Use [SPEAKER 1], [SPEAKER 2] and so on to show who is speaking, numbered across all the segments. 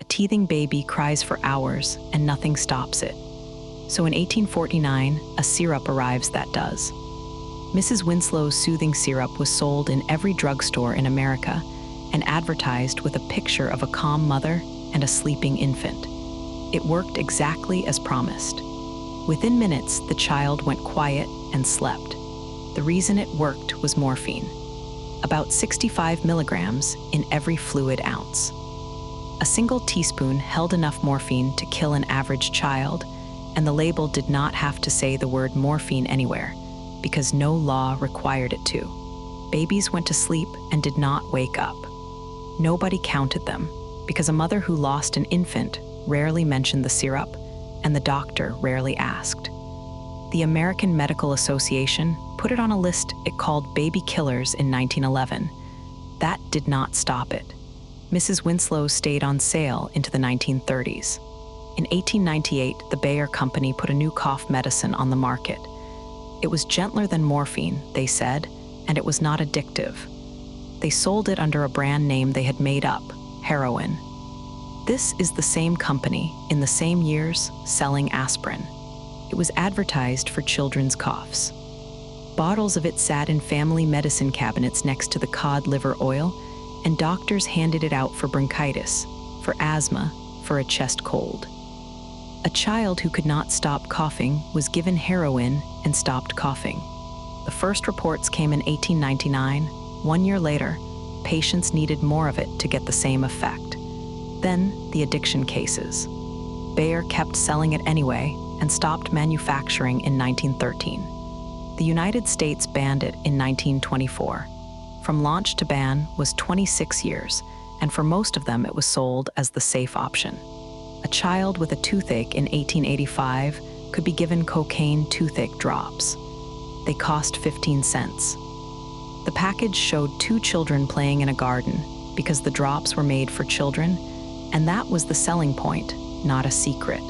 [SPEAKER 1] A teething baby cries for hours and nothing stops it. So in 1849, a syrup arrives that does. Mrs. Winslow's soothing syrup was sold in every drugstore in America and advertised with a picture of a calm mother and a sleeping infant. It worked exactly as promised. Within minutes, the child went quiet and slept. The reason it worked was morphine, about 65 milligrams in every fluid ounce. A single teaspoon held enough morphine to kill an average child, and the label did not have to say the word morphine anywhere, because no law required it to. Babies went to sleep and did not wake up. Nobody counted them, because a mother who lost an infant rarely mentioned the syrup, and the doctor rarely asked. The American Medical Association put it on a list it called baby killers in 1911. That did not stop it. Mrs. Winslow stayed on sale into the 1930s. In 1898, the Bayer Company put a new cough medicine on the market. It was gentler than morphine, they said, and it was not addictive. They sold it under a brand name they had made up, Heroin. This is the same company, in the same years, selling aspirin. It was advertised for children's coughs. Bottles of it sat in family medicine cabinets next to the cod liver oil, and doctors handed it out for bronchitis, for asthma, for a chest cold. A child who could not stop coughing was given heroin and stopped coughing. The first reports came in 1899. 1 year later, patients needed more of it to get the same effect. Then, the addiction cases. Bayer kept selling it anyway and stopped manufacturing in 1913. The United States banned it in 1924. From launch to ban was 26 years, and for most of them it was sold as the safe option. A child with a toothache in 1885 could be given cocaine toothache drops. They cost 15 cents. The package showed 2 children playing in a garden because the drops were made for children, and that was the selling point, not a secret.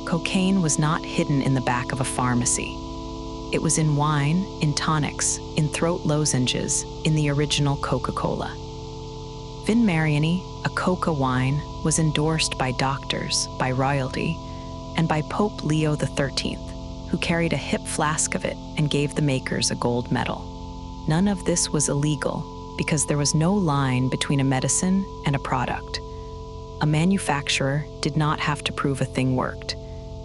[SPEAKER 1] Cocaine was not hidden in the back of a pharmacy. It was in wine, in tonics, in throat lozenges, in the original Coca-Cola. Vin Mariani, a Coca wine, was endorsed by doctors, by royalty, and by Pope Leo XIII, who carried a hip flask of it and gave the makers a gold medal. None of this was illegal because there was no line between a medicine and a product. A manufacturer did not have to prove a thing worked.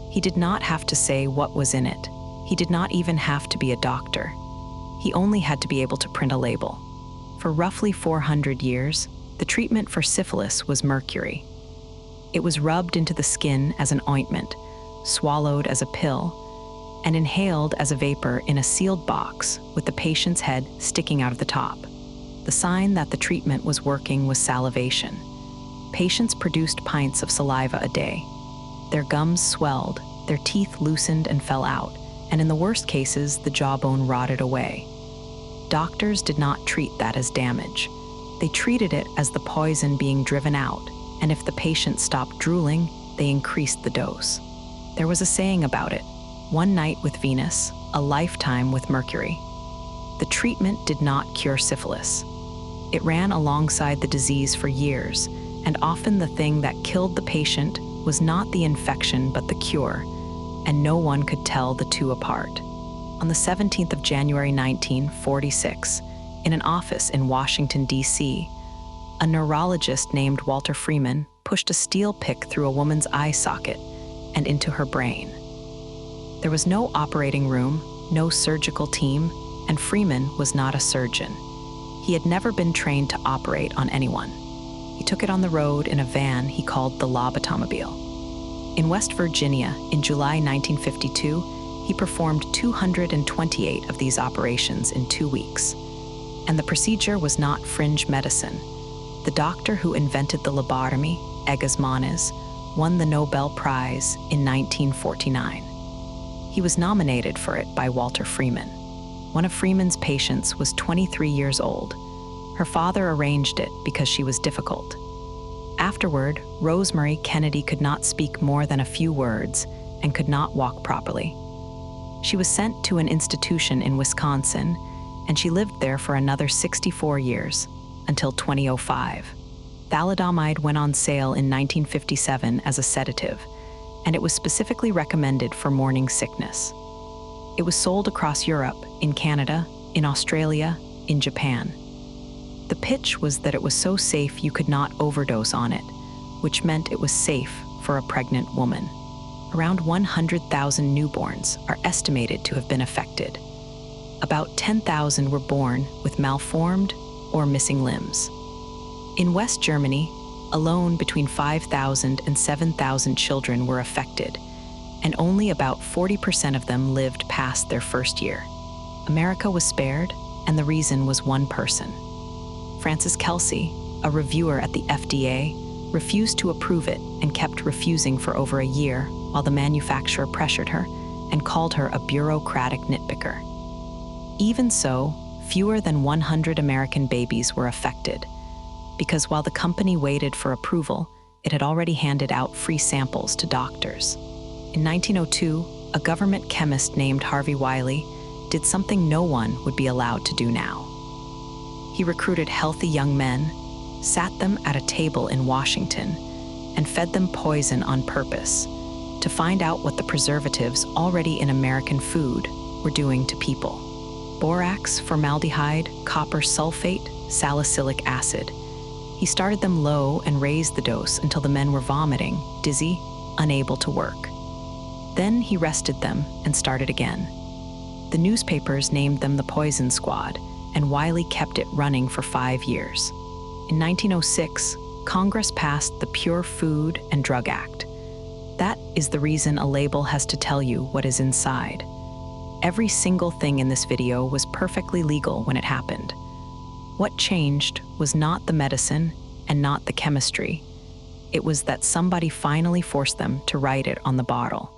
[SPEAKER 1] He did not have to say what was in it. He did not even have to be a doctor. He only had to be able to print a label. For roughly 400 years, the treatment for syphilis was mercury. It was rubbed into the skin as an ointment, swallowed as a pill, and inhaled as a vapor in a sealed box with the patient's head sticking out of the top. The sign that the treatment was working was salivation. Patients produced pints of saliva a day. Their gums swelled, their teeth loosened and fell out, and in the worst cases, the jawbone rotted away. Doctors did not treat that as damage. They treated it as the poison being driven out, and if the patient stopped drooling, they increased the dose. There was a saying about it: one night with Venus, a lifetime with Mercury. The treatment did not cure syphilis. It ran alongside the disease for years, and often the thing that killed the patient was not the infection but the cure, and no one could tell the two apart. On the 17th of January 1946, in an office in Washington, D.C., a neurologist named Walter Freeman pushed a steel pick through a woman's eye socket and into her brain. There was no operating room, no surgical team, and Freeman was not a surgeon. He had never been trained to operate on anyone. He took it on the road in a van he called the lobotomobile. In West Virginia, in July 1952, he performed 228 of these operations in 2 weeks. And the procedure was not fringe medicine. The doctor who invented the lobotomy, Egas Moniz, won the Nobel Prize in 1949. He was nominated for it by Walter Freeman. One of Freeman's patients was 23 years old. Her father arranged it because she was difficult. Afterward, Rosemary Kennedy could not speak more than a few words and could not walk properly. She was sent to an institution in Wisconsin, and she lived there for another 64 years, until 2005. Thalidomide went on sale in 1957 as a sedative, and it was specifically recommended for morning sickness. It was sold across Europe, in Canada, in Australia, in Japan. The pitch was that it was so safe you could not overdose on it, which meant it was safe for a pregnant woman. Around 100,000 newborns are estimated to have been affected. About 10,000 were born with malformed or missing limbs. In West Germany, alone between 5,000 and 7,000 children were affected, and only about 40% of them lived past their first year. America was spared, and the reason was one person. Frances Kelsey, a reviewer at the FDA, refused to approve it and kept refusing for over a year while the manufacturer pressured her and called her a bureaucratic nitpicker. Even so, fewer than 100 American babies were affected, because while the company waited for approval, it had already handed out free samples to doctors. In 1902, a government chemist named Harvey Wiley did something no one would be allowed to do now. He recruited healthy young men, sat them at a table in Washington, and fed them poison on purpose to find out what the preservatives already in American food were doing to people. Borax, formaldehyde, copper sulfate, salicylic acid. He started them low and raised the dose until the men were vomiting, dizzy, unable to work. Then he rested them and started again. The newspapers named them the Poison Squad, and Wiley kept it running for 5 years. In 1906, Congress passed the Pure Food and Drug Act. That is the reason a label has to tell you what is inside. Every single thing in this video was perfectly legal when it happened. What changed was not the medicine and not the chemistry. It was that somebody finally forced them to write it on the bottle.